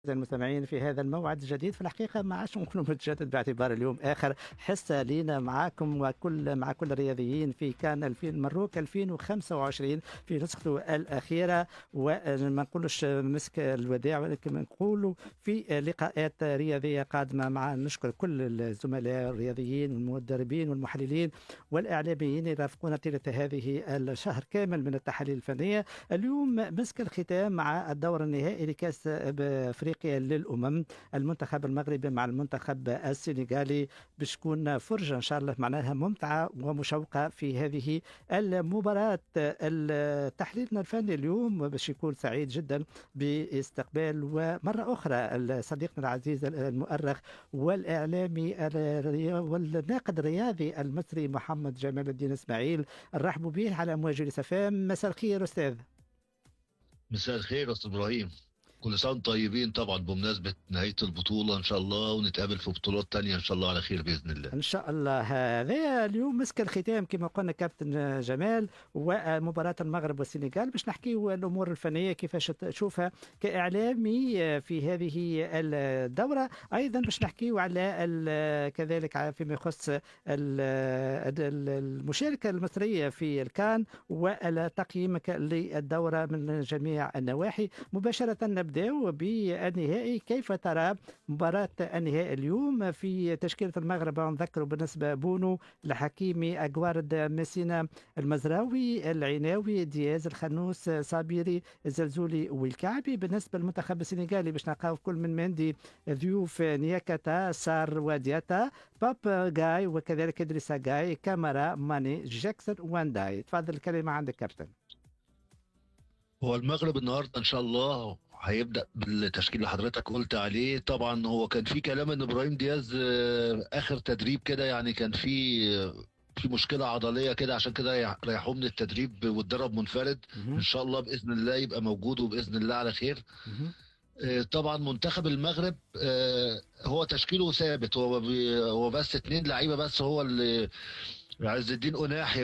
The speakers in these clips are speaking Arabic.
المستمعين في هذا الموعد الجديد. في الحقيقة ما عادش نكونوا متجدد باعتبار اليوم آخر حصة لينا معاكم مع كل الرياضيين في كان 2000 مبروك 2025 في نسخته الأخيرة. وما نقولش مسك الوداع ولكن نقولوا في لقاءات رياضية قادمة. مع نشكر كل الزملاء الرياضيين والمدربين والمحللين والإعلاميين يرافقونا طيلة هذه الشهر كامل من التحاليل الفنية. اليوم مسك الختام مع الدور النهائي لكأس أفريقيا للأمم، المنتخب المغربي مع المنتخب السنغالي. بتكون فرجة إن شاء الله معناها ممتعة ومشوقة في هذه المباراة. تحليلنا الفني اليوم باش يكون سعيد جدا باستقبال ومرة أخرى صديقنا العزيز المؤرخ والإعلامي والناقد الرياضي المصري محمد جمال الدين إسماعيل. نرحب به على أمواج السفام. مساء الخير أستاذ. مساء الخير يا استاذ ابراهيم، كل سنه وانتم طيبين طبعا بمناسبه نهايه البطوله ان شاء الله، ونتقابل في بطولات تانية ان شاء الله على خير باذن الله. ان شاء الله. هذا اليوم مسك الختام كما قلنا كابتن جمال، ومباراه المغرب والسنغال باش نحكيو الامور الفنيه كيفاش تشوفها كاعلامي في هذه الدوره. ايضا باش نحكيو على كذلك فيما يخص المشاركه المصريه في الكان وتقييمك للدوره من جميع النواحي. مباشره نبداو بالنهائي. كيف ترى مباراه النهائي اليوم في تشكيلة المغرب؟ نذكر بالنسبة بونو، الحكيمي، أجوارد، ميسينا، المزراوي، العناوي، دياز، الخنوس، صابيري، الزلزولي والكعبي. بالنسبة للمنتخب السنغالي باش نلقاو كل من مندي، ذيوف، نياكاتا، سار ودياتا، باب جاي وكذلك إدريسا جاي، كامارا، ماني، جاكسون، وانداي. تفضل الكلمة عندك كابتن. هو المغرب النهارده ان شاء الله هيبدا بالتشكيل اللي حضرتك قلت عليه. طبعا هو كان في كلام ان ابراهيم دياز اخر تدريب كده يعني كان في مشكله عضليه كده، عشان كده ريحوه من التدريب واتدرب منفرد. ان شاء الله باذن الله يبقى موجود وباذن الله على خير. طبعا منتخب المغرب هو تشكيله ثابت، هو بس اتنين لعيبه بس، هو اللي عز الدين قناحي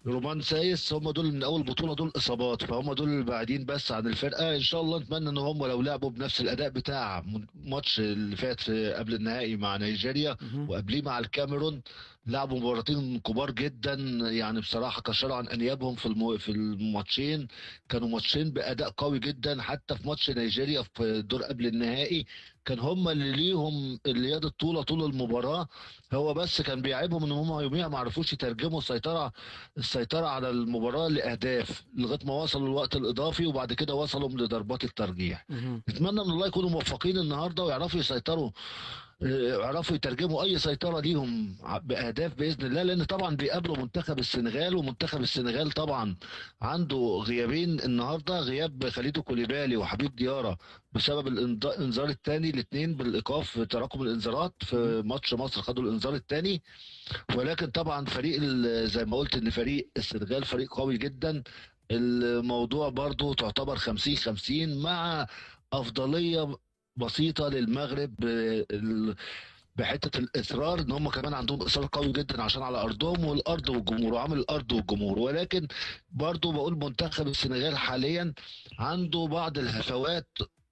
ورومان سايس، هم دول من اول بطوله دول اصابات، فهم دول البعيدين بس عن الفرقه. ان شاء الله نتمنى ان هم لو لعبوا بنفس الاداء بتاع الماتش اللي فات قبل النهائي مع نيجيريا وقبليه مع الكاميرون، لعبوا مباراتين كبار جدا يعني بصراحه، كشروا عن انيابهم في الماتشين. كانوا ماتشين باداء قوي جدا. حتى في ماتش نيجيريا في الدور قبل النهائي كان هم اللي ليهم اللي يد الطولة طول المباراة. هو بس كان بيعيبهم ان هم يوميها ما عرفوش يترجموا السيطرة على المباراة لأهداف لغاية ما وصلوا الوقت الإضافي، وبعد كده وصلوا لضربات الترجيح. نتمنى من الله يكونوا موفقين النهارده ويعرفوا يسيطروا، يعرفوا يترجموا اي سيطره ليهم باهداف باذن الله. لان طبعا بيقابلوا منتخب السنغال، ومنتخب السنغال طبعا عنده غيابين النهارده، غياب خليدو كوليبالي وحبيب ديارة بسبب الانذار الثاني، الاثنين بالايقاف في تراكم الانذارات في ماتش مصر خدوا الانذار الثاني. ولكن طبعا فريق زي ما قلت ان فريق السنغال فريق قوي جدا. الموضوع برضو تعتبر 50-50 مع افضليه بسيطه للمغرب بحته الاصرار، ان هم كمان عندهم اصرار قوي جدا عشان على ارضهم والارض والجمهور وعامل الارض والجمهور. ولكن برضو بقول منتخب السنغال حاليا عنده بعض الهفوات.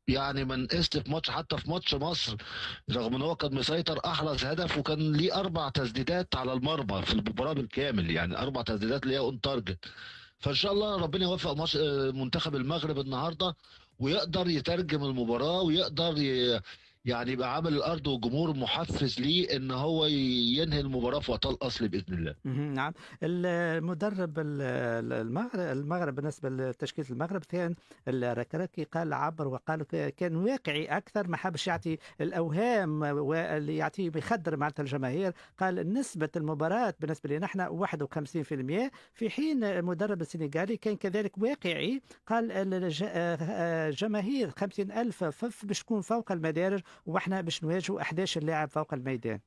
يعني من قست في ماتش، حتى في ماتش مصر رغم ان هو كان مسيطر احرز هدف وكان ليه 4 تسديدات على المرمى في المباراه بالكامل، يعني 4 تسديدات اللي هي اون تارجت. فان شاء الله ربنا يوفق منتخب المغرب النهارده ويقدر يترجم المباراه، ويقدر يعني يبقى عامل الارض والجمهور محفز ليه ان هو ينهي المباراه في وقتها الاصلي باذن الله. نعم. المدرب المغرب بالنسبة لتشكيلة المغرب كان الركراكي، قال عبر وقال كان واقعي أكثر، ما حبش يعطي الأوهام واللي يعطيه بيخدر مع الجماهير. قال نسبة المباراة بالنسبة لنا احنا 51%، في حين المدرب السنغالي كان كذلك واقعي، قال الجماهير 50,000 باش تكون فوق المدارج واحنا باش نواجهوا 11 لاعب فوق الميدان.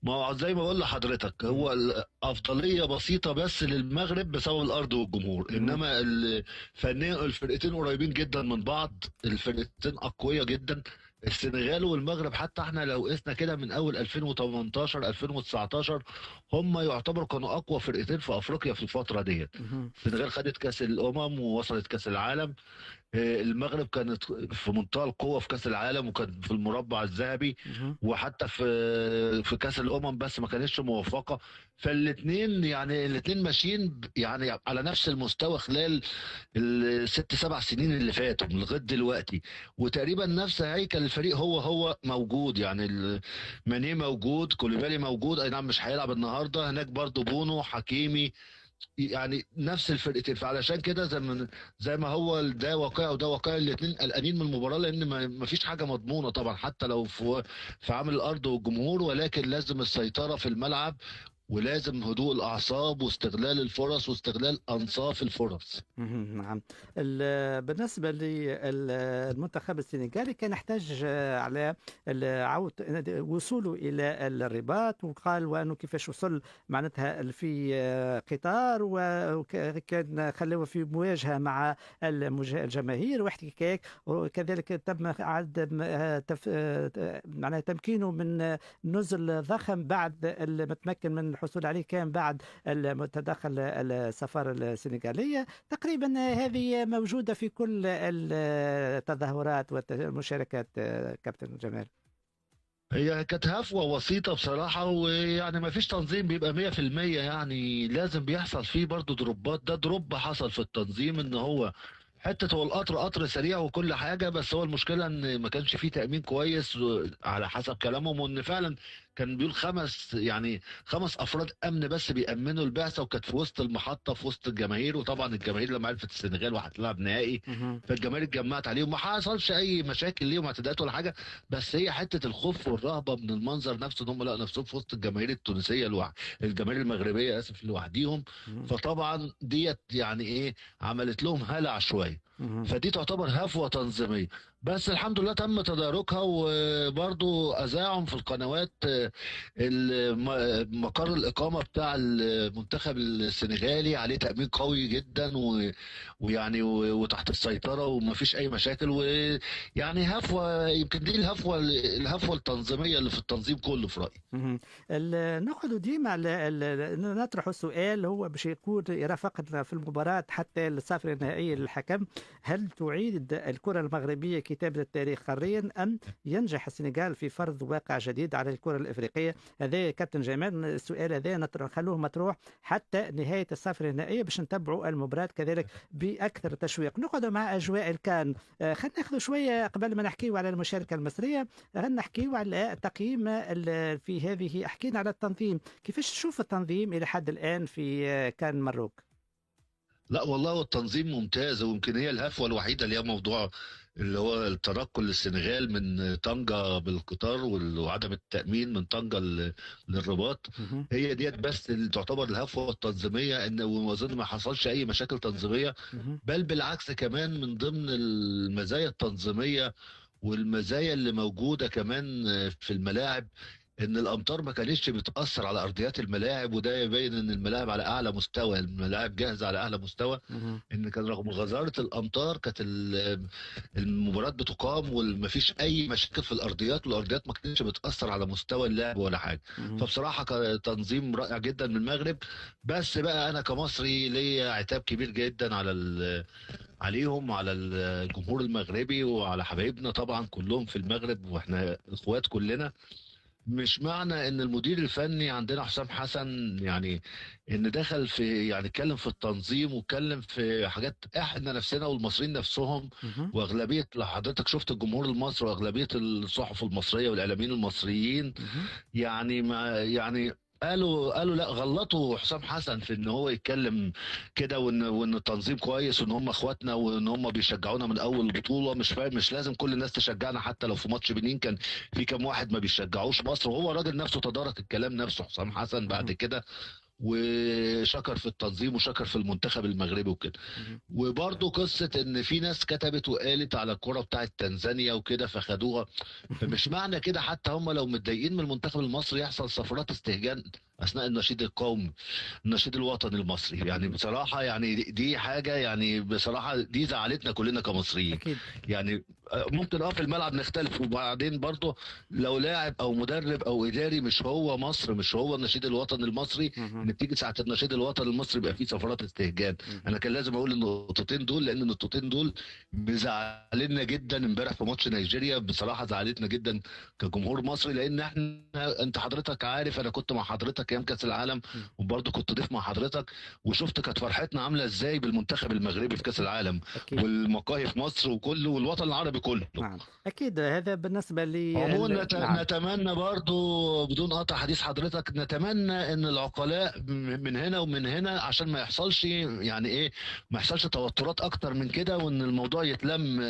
ما هو زي ما بقول لحضرتك، هو الافضليه بسيطه بس للمغرب بسبب الارض والجمهور، انما فنيا الفرقتين قريبين جدا من بعض، الفرقتين اقوياء جدا. السنغال والمغرب حتى احنا لو قسنا كده من اول 2018 2019 هم يعتبروا كانوا اقوى فرقتين في افريقيا في الفتره ديت. السنغال خدت كاس الامم ووصلت كاس العالم. المغرب كانت في منتهى القوة في كأس العالم، وكان في المربع الذهبي، مهم. وحتى في كأس الأمم، بس ما كانتش موفقة. فالاثنين يعني الاثنين ماشيين يعني على نفس المستوى خلال الست سبع سنين اللي فاتوا لغاية دلوقتي، وتقريبا نفس هيكل الفريق هو موجود. يعني ماني موجود، كوليبالي موجود، اي نعم مش هيلعب النهارده، هناك برضو بونو، حكيمي، يعني نفس الفرقتين. فعلشان كده زي ما هو ده واقع وده واقع، الاثنين قلقانين من المباراه، لان ما فيش حاجه مضمونه طبعا، حتى لو في عامل الارض والجمهور، ولكن لازم السيطره في الملعب، ولازم هدوء الاعصاب واستغلال الفرص واستغلال انصاف الفرص. نعم. بالنسبة للمنتخب السنغالي كان يحتاج على وصوله إلى الرباط، وقال وأنه كيفاش وصل معناتها في قطار، وكان خلوه في مواجهة مع الجماهير واحتكاك، وكذلك تم معناها تمكينه من نزل ضخم بعد المتمكن من الحصول عليه كان بعد تدخل السفارة السنغالية. تقريبا هذه موجودة في كل التظاهرات والمشاركات. كابتن جمال. هي كانت هفوة وسيطة بصراحة، ويعني ما فيش تنظيم بيبقى 100%، يعني لازم بيحصل فيه برضو دروبات. ده دروب حصل في التنظيم، ان هو هو القطر قطر سريع وكل حاجة، بس هو المشكلة ان ما كانش فيه تأمين كويس على حسب كلامهم، وان فعلا كان بيقول خمس افراد امن بس بيأمنوا البعثة، وكانت في وسط المحطة في وسط الجماهير. وطبعا الجماهير لما عرفت السنغال وهتلعب نهائي، مهم. فالجماهير اتجمعت عليهم، ما حصلش اي مشاكل ليهم اعتداءات ولا حاجة. بس هي حتة الخوف والرهبة من المنظر نفسه، ان هم لقوا نفسهم في وسط الجماهير التونسية الجماهير المغربية اسف لوحديهم. مهم. فطبعا ديت يعني ايه، عملت لهم هلع شوية. مهم. فدي تعتبر هفوة تنظيمية، بس الحمد لله تم تداركها، وبرضو أذاعهم في القنوات مقر الإقامة بتاع المنتخب السنغالي عليه تأمين قوي جدا، ويعني وتحت السيطرة ومفيش أي مشاكل. ويعني هفوة، يمكن دي الهفوة التنظيمية اللي في التنظيم كله في رأيي. مهم. نأخذ ديما نطرح السؤال هو باش يكون رافقنا في المباراة حتى الصافرة النهائية للحكم. هل تعيد الكرة المغربية كتابة التاريخ قاريا، أم ينجح السنغال في فرض واقع جديد على الكرة الإفريقية؟ هذا كابتن جمال السؤال هذا خلوه مطروح حتى نهاية الصافرة النهائية باش نتبعوا المباراة كذلك بأكثر تشويق. نأخذ مع أجواء الكان. خلينا ناخذ شوية قبل ما نحكيو على المشاركة المصرية، خلينا نحكيو على تقييم في هذه. حكينا على التنظيم، كيفاش تشوف التنظيم إلى حد الآن في كان مروك؟ لا والله هو التنظيم ممتاز، ويمكن هي الهفوة الوحيدة اللي هي موضوع اللي هو التنقل للسنغال من طنجة بالقطار، وعدم التأمين من طنجة للرباط. مهم. هي ديت بس اللي تعتبر الهفوة التنظيمية، ان واظن ما حصلش اي مشاكل تنظيمية، مهم. بل بالعكس كمان من ضمن المزايا التنظيمية والمزايا اللي موجودة كمان في الملاعب، ان الامطار ما كانتش بتاثر على ارضيات الملاعب، وده يبين ان الملاعب على اعلى مستوى، الملاعب جاهزه على اعلى مستوى. مهم. ان كان رغم غزاره الامطار كانت المباراه بتقام، وما فيش اي مشاكل في الارضيات، والارضيات ما كانتش بتاثر على مستوى اللعب ولا حاجه. مهم. فبصراحه كان تنظيم رائع جدا من المغرب. بس بقى انا كمصري ليا عتاب كبير جدا عليهم، على الجمهور المغربي، وعلى حبايبنا طبعا كلهم في المغرب، واحنا اخوات كلنا. مش معنى ان المدير الفني عندنا حسام حسن يعني ان دخل في، يعني اتكلم في التنظيم واتكلم في حاجات احنا نفسنا والمصريين نفسهم، مهم. واغلبيه، لو حضرتك شفت الجمهور المصري واغلبيه الصحف المصريه والاعلاميين المصريين، مهم. يعني ما يعني قالوا لا، غلطوا حسام حسن في ان هو يتكلم كده، وان التنظيم كويس، وان هم اخواتنا، وان هم بيشجعونا من اول البطوله. مش فاهم، مش لازم كل الناس تشجعنا، حتى لو في ماتش بنين كان في كام واحد ما بيشجعوش مصر. وهو الراجل نفسه تدارك الكلام نفسه حسام حسن بعد مهم. كده، وشكر في التنظيم وشكر في المنتخب المغربي وكده. مهم. وبرضه قصة ان في ناس كتبت وقالت على الكرة بتاعت تنزانيا وكده فخدوها. فمش معنى كده حتى هم لو متضايقين من المنتخب المصري يحصل صفارات استهجان اثناء النشيد القومي، النشيد الوطني المصري. يعني بصراحة يعني دي حاجة، يعني بصراحة دي زعلتنا كلنا كمصريين. أكيد. يعني ممكن في الملعب نختلف، وبعدين برضه لو لاعب او مدرب او اداري مش هو مصر، مش هو النشيد الوطني المصري، مهم. ان بتيجي ساعه النشيد الوطني المصري يبقى فيه صفارات استهجان. مهم. انا كان لازم اقول النقطتين دول، لان النقطتين دول مزعلنا جدا. امبارح في ماتش نيجيريا بصراحه زعلتنا جدا كجمهور مصري، لان احنا، انت حضرتك عارف انا كنت مع حضرتك ايام كاس العالم، مهم. وبرضه كنت ضيف مع حضرتك، وشفت كانت فرحتنا عامله ازاي بالمنتخب المغربي في كاس أكيد. العالم، أكيد. والمقاهي في مصر وكله، والوطن العربي كله. نعم أكيد، هذا بالنسبة لي عموما نعم. نتمنى برضو بدون قطع حديث حضرتك، نتمنى ان العقلاء من هنا ومن هنا، عشان ما يحصلش يعني ايه، ما يحصلش توترات اكتر من كده، وان الموضوع يتلم،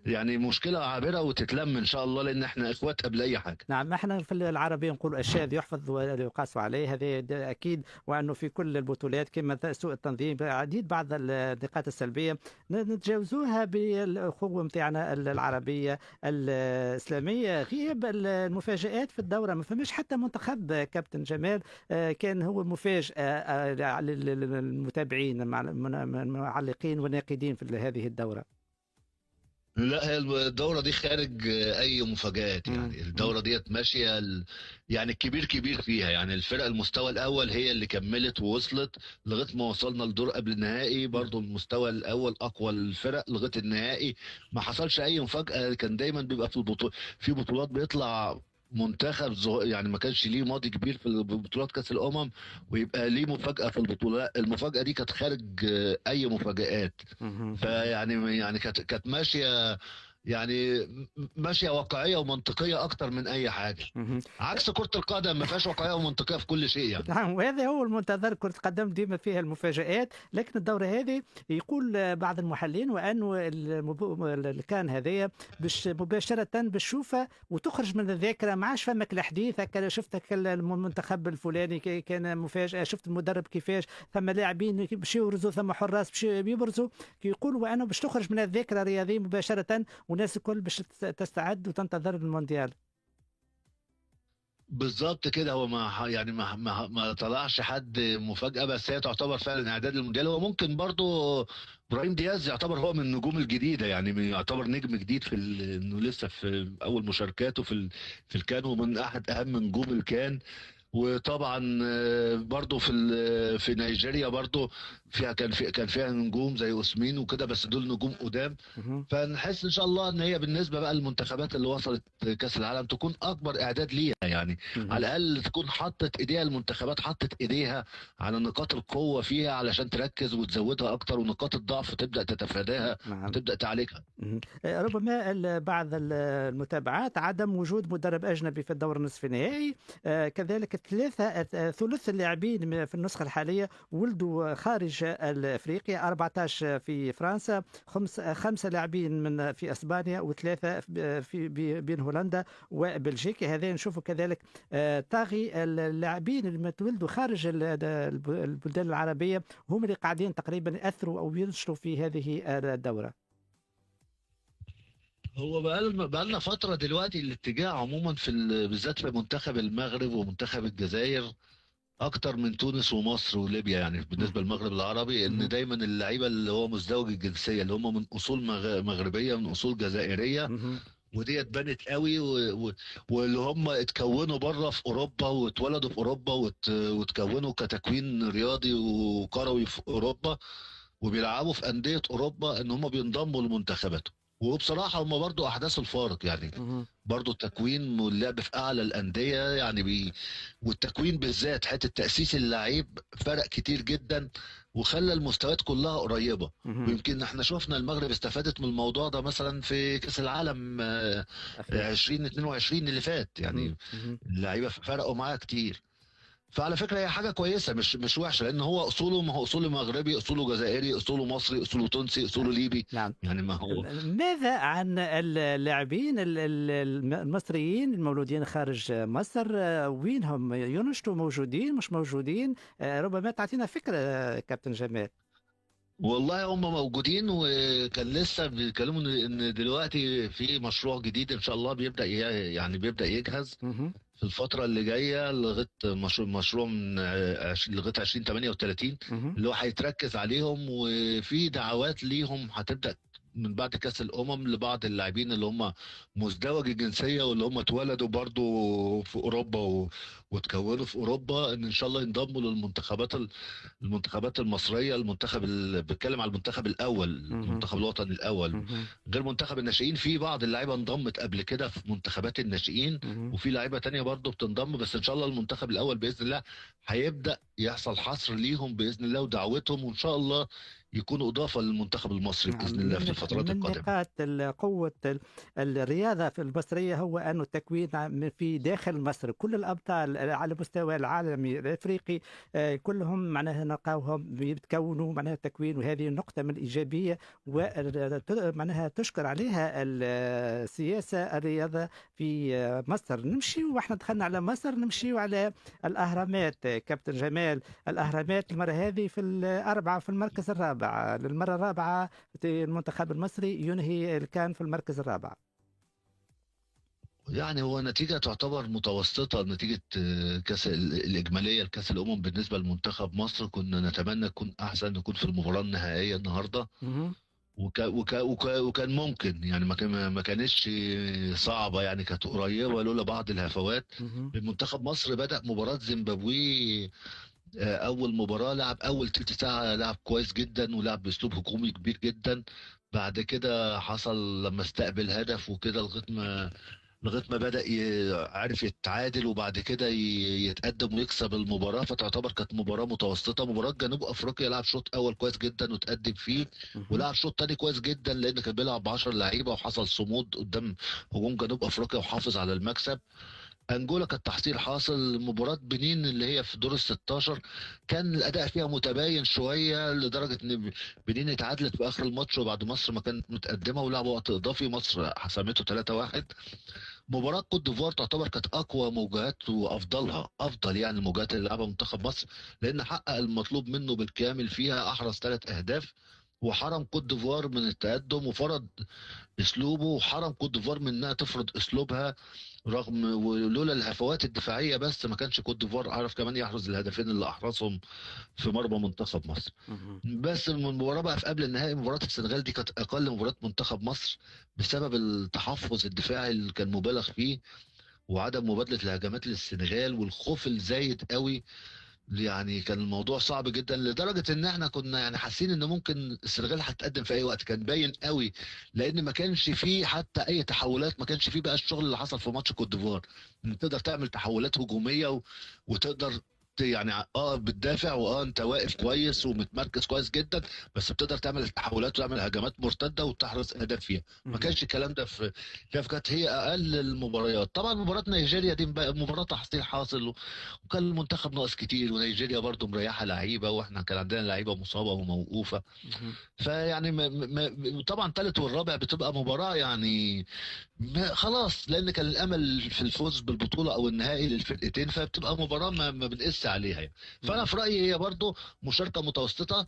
يعني مشكلة عابرة وتتلم ان شاء الله، لان احنا اخوات قبل اي حاجة. نعم، احنا في العربية نقول الشاذ يحفظ ولا يقاس عليه، هذا أكيد. وأنه في كل البطولات كما سوء التنظيم، عديد بعض النقاط السلبية نتجاوزوها بالأخوة متاعنا العربية الإسلامية. غياب المفاجآت في الدورة، ما فماش حتى منتخب كابتن جمال كان هو مفاجأة للمتابعين المعلقين والناقدين في هذه الدورة. لا، هي الدورة دي خارج أي مفاجآت، مم. يعني مم. الدورة ديت ماشية يعني الكبير كبير فيها، يعني الفرق المستوى الأول هي اللي كملت ووصلت لغاية ما وصلنا لدور قبل النهائي، نعم. برضو المستوى الأول أقوى الفرق لغاية النهائي. ما حصلش أي مفاجأة. كان دايما بيبقى في في بطولات بيطلع منتخب يعني ما كانش ليه ماضي كبير في بطولات كأس الأمم، ويبقى ليه مفاجأة في البطولة. المفاجأة دي كانت خارج أي مفاجآت. مهم. مهم. فيعني كانت ماشيه، يعني ماشيه واقعيه ومنطقيه اكتر من اي حاجه، مهم. عكس كره القدم ما فيهاش واقعيه ومنطقيه في كل شيء يعني. نعم، وهذا هو المنتظر. كرة القدم ديما فيها المفاجآت، لكن الدورة هذه يقول بعض المحللين وأنه كان هذايا باش مباشرة بتشوفها وتخرج من الذاكرة، ما عادش فمك الحديث هكا شفتك المنتخب الفلاني كان مفاجأة، شفت المدرب كيفاش، ثم لاعبين باش يبرزوا، ثم حراس باش يبرزوا، يقولوا وأنه باش تخرج من الذاكرة الرياضية مباشرة، والناس الكل باش تستعد وتنتظر المونديال. بالظبط كده. هو يعني ما طلعش حد مفاجاه، بس هي تعتبر فعلا اعداد المونديال. هو ممكن برضو ابراهيم دياز يعتبر هو من النجوم الجديده، يعني يعتبر نجم جديد في انه لسه في اول مشاركاته في الكان، ومن احد اهم نجوم الكان. وطبعا برضو في نيجيريا برضو كان فيها نجوم زي اوسمين وكده، بس دول نجوم قدام. مهم. فنحس ان شاء الله ان هي بالنسبه بقى للمنتخبات اللي وصلت كاس العالم تكون اكبر اعداد ليها، يعني مهم. على الاقل تكون حطت ايديها، المنتخبات حطت ايديها على نقاط القوه فيها علشان تركز وتزودها اكتر، ونقاط الضعف تبدا تتفاداها نعم. وتبدا تعالجها. مهم. ربما بعض المتابعات عدم وجود مدرب أجنبي في الدور النصف النهائي، كذلك ثلث اللاعبين في النسخة الحالية ولدوا خارج أفريقيا، 14 في فرنسا، خمسة لاعبين في أسبانيا، وثلاثة بين هولندا وبلجيكا. هذا نشوفوا كذلك طاغي اللاعبين اللي تولدوا خارج البلدان العربية هم اللي قاعدين تقريبا يأثروا أو ينشروا في هذه الدورة. هو بقى لنا فتره دلوقتي الاتجاه عموما بالذات في منتخب المغرب ومنتخب الجزائر اكتر من تونس ومصر وليبيا، يعني بالنسبه مهم. للمغرب العربي، ان مهم. دايما اللعيبه اللي هو مزدوج الجنسيه اللي هم من اصول مغربيه، من اصول جزائريه، مهم. وديت بانت قوي واللي هم اتكونوا بره في اوروبا واتولدوا في اوروبا واتكونوا كتكوين رياضي وكروي في اوروبا، وبيلعبوا في انديه اوروبا، ان هم بينضموا لمنتخباتهم. وبصراحه هم برضو احداثوا الفارق يعني. مهم. برضو التكوين واللعب في اعلى الانديه يعني والتكوين بالذات حته تاسيس اللعيب فرق كتير جدا، وخلى المستويات كلها قريبه. مهم. ويمكن احنا شفنا المغرب استفادت من الموضوع ده مثلا في كاس العالم أخير. 2022 اللي فات، مهم. يعني مهم. اللعيبه فرقوا معاها كتير. فعلى فكره هي حاجه كويسه، مش وحشه، لان هو اصوله، ما هو اصوله مغربي، اصوله جزائري، اصوله مصري، اصوله تونسي، اصوله ليبي، نعم. يعني ما هو. ماذا عن اللاعبين المصريين المولودين خارج مصر؟ وينهم؟ ينشطوا؟ موجودين مش موجودين؟ ربما تعطينا فكرة كابتن جمال. والله هم موجودين، وكان لسه بيتكلموا إن دلوقتي في مشروع جديد ان شاء الله بيبدا يعني بيبدا يجهز مهم. في الفتره اللي جايه، لغايه مشروع من لغايه 2038، مهم. اللي هو هيتركز عليهم، وفي دعوات ليهم هتبدا من بعد كاس الامم لبعض اللاعبين اللي هم مزدوج الجنسيه واللي هم اتولدوا برضو في اوروبا وتكونوا في اوروبا، ان شاء الله ينضموا للمنتخبات المنتخبات المصريه. المنتخب بتكلم على المنتخب الاول، مهم. المنتخب الوطني الاول، مهم. غير منتخب الناشئين. في بعض اللعيبه انضمت قبل كده في منتخبات الناشئين، مهم. وفي لعيبه تانية برضو بتنضم، بس ان شاء الله المنتخب الاول باذن الله هيبدا يحصل حصر ليهم باذن الله ودعوتهم، وان شاء الله يكونوا اضافه للمنتخب المصري نعم، باذن الله في الفترات من القادمه. نقاط قوة الرياضة في المصرية هو أنه التكوين في داخل مصر. كل الأبطال على مستوى العالمي الأفريقي كلهم معناها نلقاوهم بيتكونوا معناها التكوين، وهذه نقطة من الإيجابية ومعناها تشكر عليها السياسة الرياضة في مصر. نمشي واحنا دخلنا على مصر، نمشي على الأهرامات. كابتن جمال، الأهرامات المرة هذه في الأربعة في المركز الرابع للمرة الرابعة، المنتخب المصري ينهي كان في المركز الرابع. يعني هو نتيجة تعتبر متوسطة، نتيجة كأس الإجمالية لكأس الأمم بالنسبة لمنتخب مصر. كنا نتمنى يكون أحسن، نكون في المباراة النهائية النهاردة. مهم. وكان ممكن يعني ما كانتش صعبة، يعني كانت قريبة لولا بعض الهفوات. مهم. منتخب مصر بدأ مباراة زيمبابوي، أول مباراة لعب أول تلت ساعة لعب كويس جدا ولعب بأسلوب هجومي كبير جدا. بعد كده حصل لما استقبل هدف وكده لغايه ما بدأ عارف يتعادل، وبعد كده يتقدم ويكسب المباراه. فتعتبر كانت مباراه متوسطه. مباراه جنوب افريقيا لعب شوط اول كويس جدا وتقدم فيه، مهم. ولعب شوط تاني كويس جدا لان كان بيلعب ب 10 لعيبه، وحصل صمود قدام هجوم جنوب افريقيا وحافظ على المكسب. انجولا كانت تحصيل حاصل. مباراه بنين اللي هي في دور ال 16 كان الاداء فيها متباين شويه، لدرجه ان بنين اتعادلت في اخر الماتش، وبعد مصر ما كانت متقدمه ولعبوا وقت اضافي مصر حسمته 3-1. مباراة كوت ديفوار تعتبر كانت أقوى موجات وأفضلها، أفضل يعني الموجات اللي لعبها منتخب مصر، لأن حقق المطلوب منه بالكامل فيها. أحرز 3 أهداف وحرم كوت ديفوار من التقدم، وفرض اسلوبه، وحرم كوت ديفوار من انها تفرض اسلوبها. رغم ولولا الهفوات الدفاعيه بس ما كانش كوت ديفوار عرف كمان يحرز الهدفين اللي احرزهم في مرمى منتخب مصر. مهم. بس المباراه بقى في قبل النهائي، مباراه السنغال دي كانت اقل مباراه منتخب مصر بسبب التحفظ الدفاعي اللي كان مبالغ فيه، وعدم مبادله الهجمات للسنغال والخوف الزايد قوي. يعني كان الموضوع صعب جدا، لدرجة ان احنا كنا يعني حاسين ان ممكن السنغال هتقدم في اي وقت. كان باين قوي لان ما كانش فيه حتى اي تحولات، ما كانش فيه بقى الشغل اللي حصل في ماتش كوت ديفوار، ان تقدر تعمل تحولات هجومية وتقدر يعني بتدافع، انت واقف كويس ومتمركز كويس جدا، بس بتقدر تعمل تحولات وتعمل هجمات مرتده وتحرز اهداف فيها. ما مهم. كانش الكلام ده كانت هي اقل المباريات. طبعا مباراه نيجيريا دي مباراه تحصيل حاصل، وكان المنتخب ناقص كتير، ونيجيريا برضو مريحه لعيبه، واحنا كان عندنا لعيبه مصابه وموقوفه. مهم. فيعني طبعا الثالث والرابع بتبقى مباراه يعني خلاص، لان كان الامل في الفوز بالبطوله او النهائي للفرقتين، فبتبقى مباراه ما بنقس عليها يعني. فانا نعم. في رايي هي برضو مشاركه متوسطه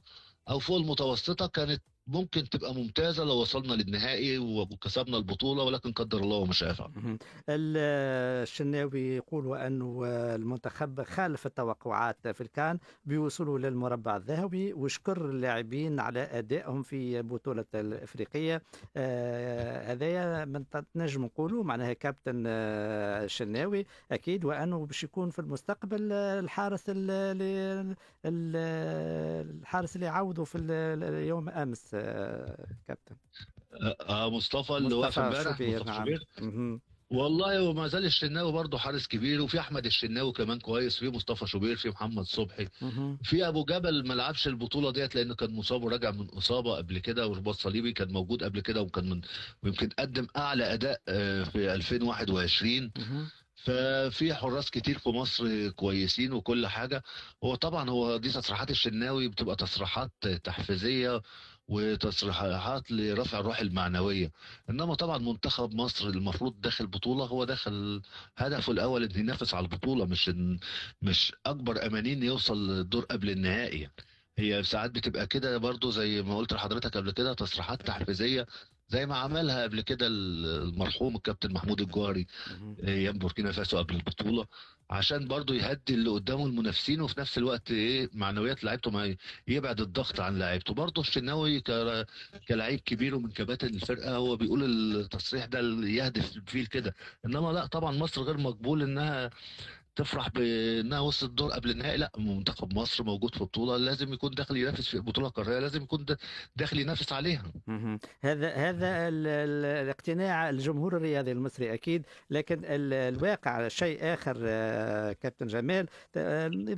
او فوق المتوسطه، كانت ممكن تبقى ممتازه لو وصلنا للنهائي وكسبنا البطوله، ولكن قدر الله ما شاء فعل. مهم. الشناوي يقول أنه المنتخب خالف التوقعات في الكان بوصوله للمربع الذهبي، ويشكر اللاعبين على أدائهم في بطولة الإفريقية. هذايا من نجم نقولوا معناها كابتن الشناوي أكيد، وأنه باش يكون في المستقبل الحارس الحارس اللي عوضه في يوم أمس كابتن مصطفى اللي واقف مصطفى امبارح، شوبير. مصطفى نعم. شوبير. والله وما زال الشناوي برضه حارس كبير، وفي احمد الشناوي كمان كويس، في مصطفى شوبير، في محمد صبحي، مهم. في ابو جبل ما لعبش البطوله ديت لانه كان مصاب وراجع من اصابه قبل كده، ورباط صليبي. كان موجود قبل كده وكان ويمكن قدم اعلى اداء في 2021. مهم. ففي حراس كتير في مصر كويسين وكل حاجة. هو طبعا دي تصريحات الشناوي بتبقى تصريحات تحفيزية وتصريحات لرفع الروح المعنوية. انما طبعا منتخب مصر المفروض داخل بطولة، هو داخل هدفه الاول ان ينافس على البطولة، مش اكبر امانين يوصل للدور قبل النهائي يعني. هي ساعات بتبقى كده برضو زي ما قلت لحضرتك قبل كده، تصريحات تحفيزية زي ما عملها قبل كده المرحوم الكابتن محمود الجوهري مهم. ايام بوركينا فاسو قبل البطوله، عشان برضو يهدي اللي قدامه المنافسين، وفي نفس الوقت ايه معنويات لعيبته، ما يبعد الضغط عن لعيبته. برضو الشناوي كلاعب كبير ومن كباتن الفرقه، هو بيقول التصريح ده اللي يهدف فيه كده. انما لا طبعا مصر غير مقبول انها تفرح بانها وصلت الدور قبل النهائي. لا، منتخب مصر موجود في بطوله لازم يكون داخل ينافس في بطوله قاريه، لازم يكون داخل ينافس عليها. مهم. هذا الاقتناع الجمهور الرياضي المصري اكيد، لكن الواقع شيء اخر. كابتن جمال،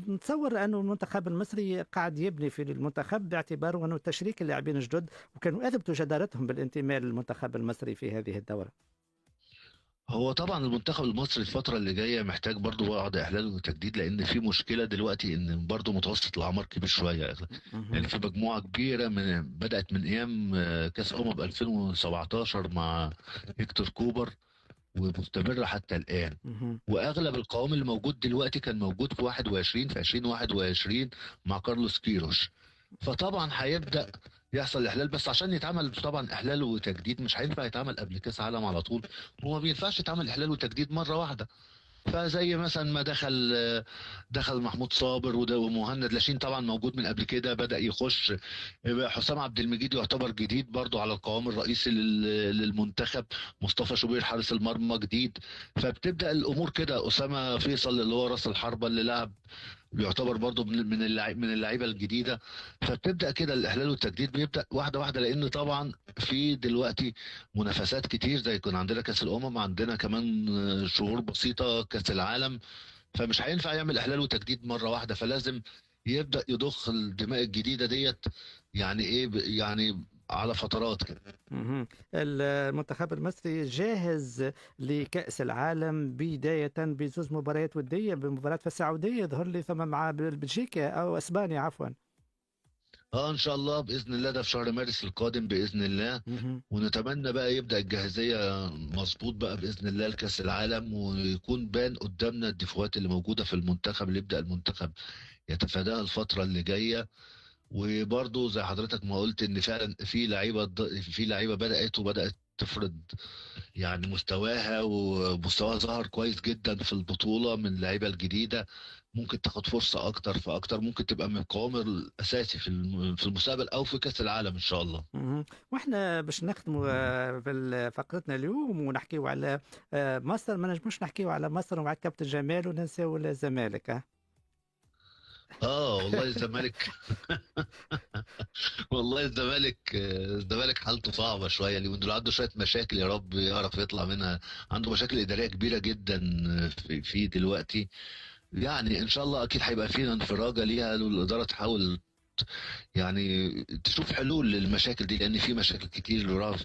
نتصور انه المنتخب المصري قاعد يبني في المنتخب باعتباره انه تشريك اللاعبين الجدد، وكانوا اثبتوا جدارتهم بالانتماء للمنتخب المصري في هذه الدوره. هو طبعا المنتخب المصري الفترة اللي جاية محتاج برضو بعض إحلال وتجديد، لأن في مشكلة دلوقتي إن برضو متوسط الأعمار كبير شوية. يعني مهم. في مجموعة كبيرة بدأت من أيام كأس ب 2017 مع هيكتور كوبر، ومستمرة حتى الآن. مهم. وأغلب القوام اللي موجود دلوقتي كان موجود في 21 في 2021 مع كارلوس كيروش. فطبعا هيبدأ يحصل احلال، بس عشان يتعمل طبعا احلال وتجديد مش هينفع يتعمل قبل كاس عالم على طول، وما بينفعش يتعمل احلال وتجديد مره واحده. فزي مثلا ما دخل محمود صابر ومهند لاشين طبعا موجود من قبل كده بدأ يخش. حسام عبد المجيد يعتبر جديد برضو على القوام الرئيسي للمنتخب. مصطفى شوبير حارس المرمى جديد. فبتبدأ الامور كده. اسامة فيصل اللي هو راس الحربة اللي لعب بيعتبر برضو من اللعيبه الجديده. فبتبدا كده الاحلال والتجديد بيبدا واحده واحده، لان طبعا في دلوقتي منافسات كتير، زي يكون عندنا كاس الامم، عندنا كمان شهور بسيطه كاس العالم. فمش هينفع يعمل احلال وتجديد مره واحده، فلازم يبدا يضخ الدماء الجديده ديت. يعني ايه يعني على فترات كده. مهم. المنتخب المصري جاهز لكأس العالم، بداية بزوز مباريات ودية، بمباراة في السعودية يظهر لي، ثم مع بلجيكا أو أسبانيا عفوا. اه ان شاء الله باذن الله، ده في شهر مارس القادم باذن الله. مهم. ونتمنى بقى يبدا الجاهزيه مظبوط بقى باذن الله لكاس العالم، ويكون بان قدامنا الدفوات اللي موجوده في المنتخب، اللي يبدا المنتخب يتفاداها الفتره اللي جايه. وبرضه زي حضرتك ما قلت ان فعلا في لعيبه بدات تفرض يعني مستواها، ومستواها ظهر كويس جدا في البطولة من اللعيبة الجديدة. ممكن تاخد فرصة أكتر فأكتر، ممكن تبقى من القوام الأساسي في المستقبل أو في كأس العالم إن شاء الله. مهم. واحنا باش نختموا في فقرتنا اليوم ونحكيوا على مصر، ما نجموش نحكيوا على مصر وعلى كابتن جمال وننساو الزمالك. والله الزمالك. والله الزمالك حالته صعبة شوية اليومين دول، عنده شوية مشاكل، يا رب يعرف يطلع منها. عنده مشاكل إدارية كبيرة جدا في دلوقتي. يعني إن شاء الله أكيد هيبقى فينا انفراجة ليها، والإدارة تحاول يعني تشوف حلول للمشاكل دي، لان في مشاكل كتير وراها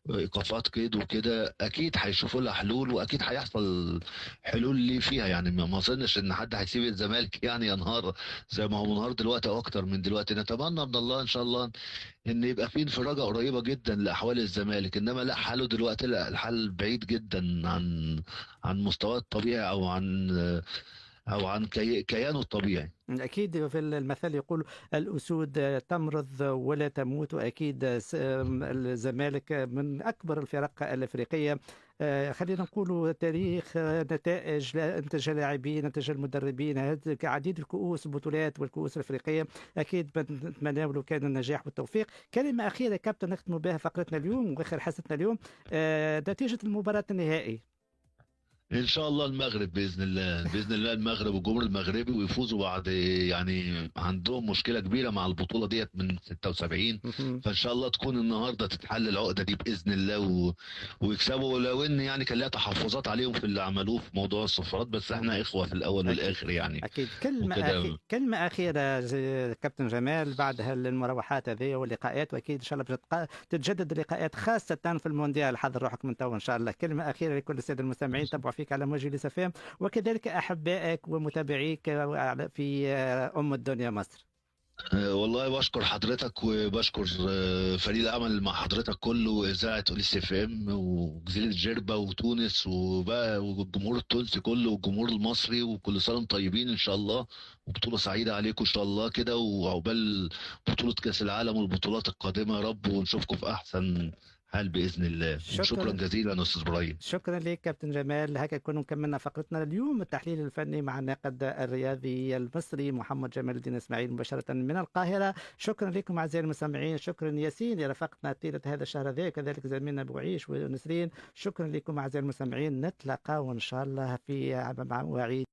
ايقافات قيد وكده. اكيد هيشوفوا لها حلول، واكيد هيحصل حلول لي فيها. يعني ما اظنش ان حد هيسيب الزمالك يعني ينهار زي ما هو منهار دلوقتي او اكتر من دلوقتي. نتمنى من الله ان شاء الله ان يبقى في انفراجه قريبه جدا لاحوال الزمالك. انما لا، حاله دلوقتي لا، الحال بعيد جدا عن مستواه الطبيعي، او عن كيانه الطبيعي. أكيد في المثل يقول الأسود تمرض ولا تموت، وأكيد الزمالك من أكبر الفرق الأفريقية. خلينا نقول تاريخ، نتائج، إنتاج لاعبين، إنتاج المدربين، عديد الكؤوس البطولات والكؤوس الأفريقية. أكيد نتمنى له كان النجاح والتوفيق. كلمة أخيرة كابتن نختم بها فقرتنا اليوم وآخر حلقتنا اليوم، نتيجة المباراة النهائي. ان شاء الله المغرب باذن الله، باذن الله المغرب والجمهور المغربي ويفوزوا بعد يعني عندهم مشكله كبيره مع البطوله ديت من 76. فان شاء الله تكون النهارده تتحل العقده دي باذن الله، ويكسبوا. ولو ان يعني كان لها تحفظات عليهم في اللي عملوه في موضوع الصفارات، بس احنا اخوه في الاول أكيد. والاخر يعني. أكيد. وكده. كلمة أخيرة كابتن جمال بعد المروحات هذه واللقاءات، وأكيد إن شاء الله تتجدد اللقاءات خاصة في المونديال. حضر روحك من تو إن شاء الله. كلمة أخيرة لكل السادة المستمعين تبعوا فيك على موجي لسفام، وكذلك أحبائك ومتابعيك في الدنيا مصر. والله بشكر حضرتك، وبشكر فريق العمل مع حضرتك كله، إذاعة أوليس اف ام وجزيرة جربة وتونس وبقى والجمهور التونسي كله والجمهور المصري، وكل سنة وانتم طيبين إن شاء الله. وبطولة سعيدة عليكم إن شاء الله كده، وعقبال بطولة كأس العالم والبطولات القادمة يا رب، ونشوفكم في أحسن حال باذن الله. شكرا شكرا. جزيلا استاذ ابراهيم. شكرا لك كابتن جمال. هكا كنا كملنا فقرتنا اليوم، التحليل الفني مع الناقد الرياضي المصري محمد جمال الدين اسماعيل مباشرة من القاهرة. شكرا لكم أعزائي المستمعين. شكرا ياسين اللي رافقنا طيلة هذا الشهر هذا، كذلك زميلنا أبو عيش ونسرين. شكرا لكم أعزائي المستمعين، نتلاقاو إن شاء الله في مواعيد